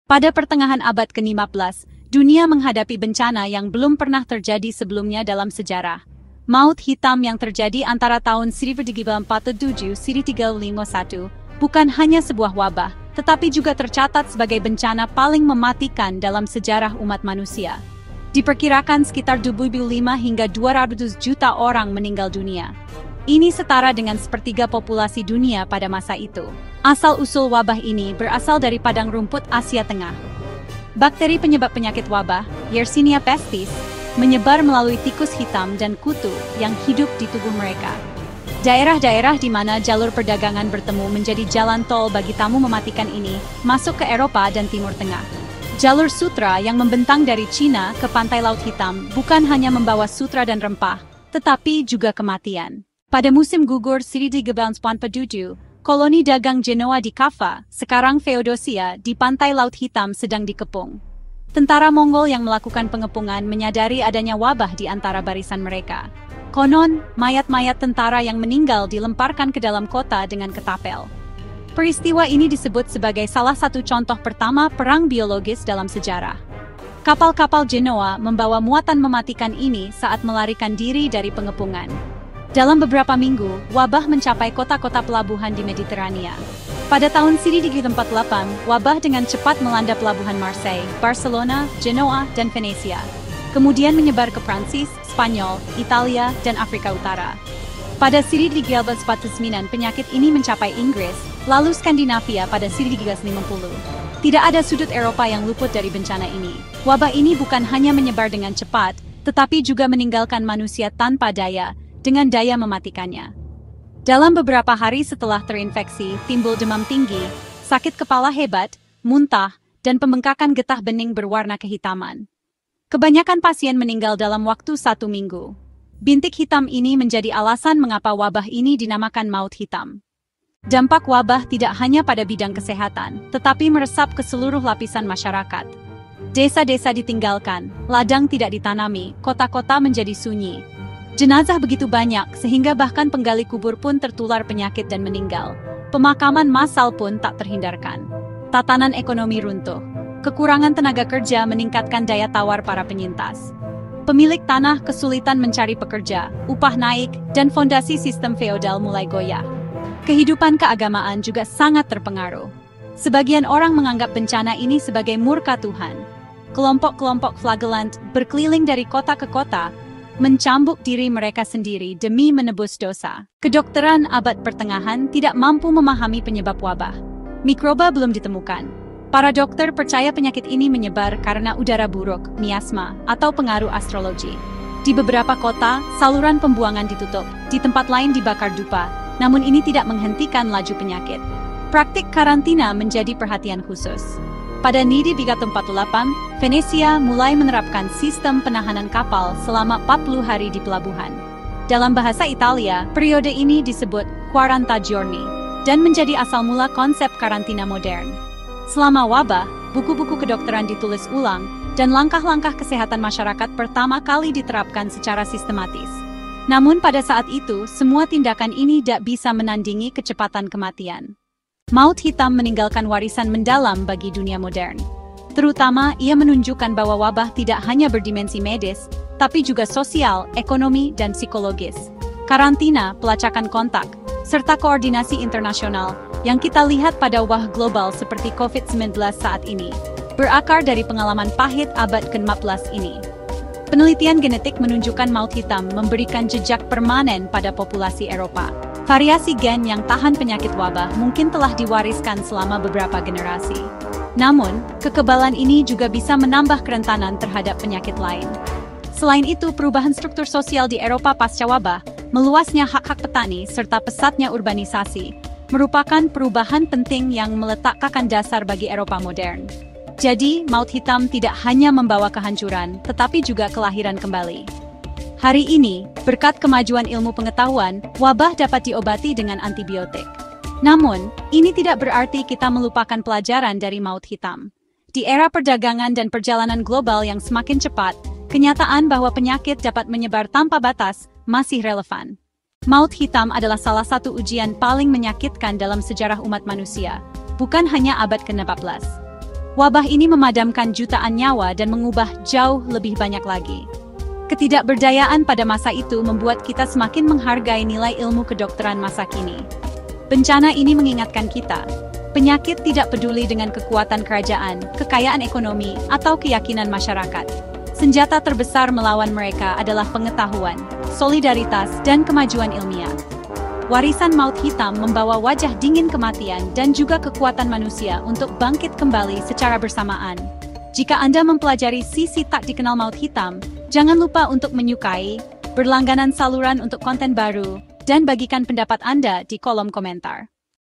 Pada pertengahan abad ke-15, dunia menghadapi bencana yang belum pernah terjadi sebelumnya dalam sejarah. Maut hitam yang terjadi antara tahun 1347-1351 bukan hanya sebuah wabah, tetapi juga tercatat sebagai bencana paling mematikan dalam sejarah umat manusia. Diperkirakan sekitar 25 hingga 200 juta orang meninggal dunia. Ini setara dengan sepertiga populasi dunia pada masa itu. Asal-usul wabah ini berasal dari padang rumput Asia Tengah. Bakteri penyebab penyakit wabah, Yersinia pestis, menyebar melalui tikus hitam dan kutu yang hidup di tubuh mereka. Daerah-daerah di mana jalur perdagangan bertemu menjadi jalan tol bagi tamu mematikan ini masuk ke Eropa dan Timur Tengah. Jalur sutra yang membentang dari Cina ke pantai Laut Hitam bukan hanya membawa sutra dan rempah, tetapi juga kematian. Pada musim gugur 1347, koloni dagang Genoa di Kaffa, sekarang Feodosia, di pantai Laut Hitam sedang dikepung. Tentara Mongol yang melakukan pengepungan menyadari adanya wabah di antara barisan mereka. Konon, mayat-mayat tentara yang meninggal dilemparkan ke dalam kota dengan ketapel. Peristiwa ini disebut sebagai salah satu contoh pertama perang biologis dalam sejarah. Kapal-kapal Genoa membawa muatan mematikan ini saat melarikan diri dari pengepungan. Dalam beberapa minggu, wabah mencapai kota-kota pelabuhan di Mediterania. Pada tahun 1348, wabah dengan cepat melanda pelabuhan Marseille, Barcelona, Genoa, dan Venesia. Kemudian menyebar ke Prancis, Spanyol, Italia, dan Afrika Utara. Pada 1349, penyakit ini mencapai Inggris, lalu Skandinavia pada 1350. Tidak ada sudut Eropa yang luput dari bencana ini. Wabah ini bukan hanya menyebar dengan cepat, tetapi juga meninggalkan manusia tanpa daya, dengan daya mematikannya. Dalam beberapa hari setelah terinfeksi, timbul demam tinggi, sakit kepala hebat, muntah, dan pembengkakan getah bening berwarna kehitaman. Kebanyakan pasien meninggal dalam waktu 1 minggu. Bintik hitam ini menjadi alasan mengapa wabah ini dinamakan maut hitam. Dampak wabah tidak hanya pada bidang kesehatan, tetapi meresap ke seluruh lapisan masyarakat. Desa-desa ditinggalkan, ladang tidak ditanami, kota-kota menjadi sunyi. Jenazah begitu banyak sehingga bahkan penggali kubur pun tertular penyakit dan meninggal. Pemakaman massal pun tak terhindarkan. Tatanan ekonomi runtuh. Kekurangan tenaga kerja meningkatkan daya tawar para penyintas. Pemilik tanah kesulitan mencari pekerja, upah naik, dan fondasi sistem feodal mulai goyah. Kehidupan keagamaan juga sangat terpengaruh. Sebagian orang menganggap bencana ini sebagai murka Tuhan. Kelompok-kelompok flagelant berkeliling dari kota ke kota, mencambuk diri mereka sendiri demi menebus dosa. Kedokteran abad pertengahan tidak mampu memahami penyebab wabah. Mikroba belum ditemukan. Para dokter percaya penyakit ini menyebar karena udara buruk, miasma, atau pengaruh astrologi. Di beberapa kota, saluran pembuangan ditutup, di tempat lain dibakar dupa, namun ini tidak menghentikan laju penyakit. Praktik karantina menjadi perhatian khusus. Pada 1348, Venesia mulai menerapkan sistem penahanan kapal selama 40 hari di pelabuhan. Dalam bahasa Italia, periode ini disebut quaranta giorni, dan menjadi asal mula konsep karantina modern. Selama wabah, buku-buku kedokteran ditulis ulang, dan langkah-langkah kesehatan masyarakat pertama kali diterapkan secara sistematis. Namun pada saat itu, semua tindakan ini tidak bisa menandingi kecepatan kematian. Maut hitam meninggalkan warisan mendalam bagi dunia modern. Terutama, ia menunjukkan bahwa wabah tidak hanya berdimensi medis, tapi juga sosial, ekonomi, dan psikologis. Karantina, pelacakan kontak, serta koordinasi internasional yang kita lihat pada wabah global seperti COVID-19 saat ini, berakar dari pengalaman pahit abad ke-14 ini. Penelitian genetik menunjukkan maut hitam memberikan jejak permanen pada populasi Eropa. Variasi gen yang tahan penyakit wabah mungkin telah diwariskan selama beberapa generasi. Namun, kekebalan ini juga bisa menambah kerentanan terhadap penyakit lain. Selain itu, perubahan struktur sosial di Eropa pasca wabah, meluasnya hak-hak petani, serta pesatnya urbanisasi, merupakan perubahan penting yang meletakkan dasar bagi Eropa modern. Jadi, maut hitam tidak hanya membawa kehancuran, tetapi juga kelahiran kembali. Hari ini, berkat kemajuan ilmu pengetahuan, wabah dapat diobati dengan antibiotik. Namun, ini tidak berarti kita melupakan pelajaran dari maut hitam. Di era perdagangan dan perjalanan global yang semakin cepat, kenyataan bahwa penyakit dapat menyebar tanpa batas masih relevan. Maut hitam adalah salah satu ujian paling menyakitkan dalam sejarah umat manusia, bukan hanya abad ke-14. Wabah ini memadamkan jutaan nyawa dan mengubah jauh lebih banyak lagi. Ketidakberdayaan pada masa itu membuat kita semakin menghargai nilai ilmu kedokteran masa kini. Bencana ini mengingatkan kita, penyakit tidak peduli dengan kekuatan kerajaan, kekayaan ekonomi, atau keyakinan masyarakat. Senjata terbesar melawan mereka adalah pengetahuan, solidaritas, dan kemajuan ilmiah. Warisan maut hitam membawa wajah dingin kematian dan juga kekuatan manusia untuk bangkit kembali secara bersamaan. Jika Anda mempelajari sisi tak dikenal maut hitam, jangan lupa untuk menyukai, berlangganan saluran untuk konten baru, dan bagikan pendapat Anda di kolom komentar.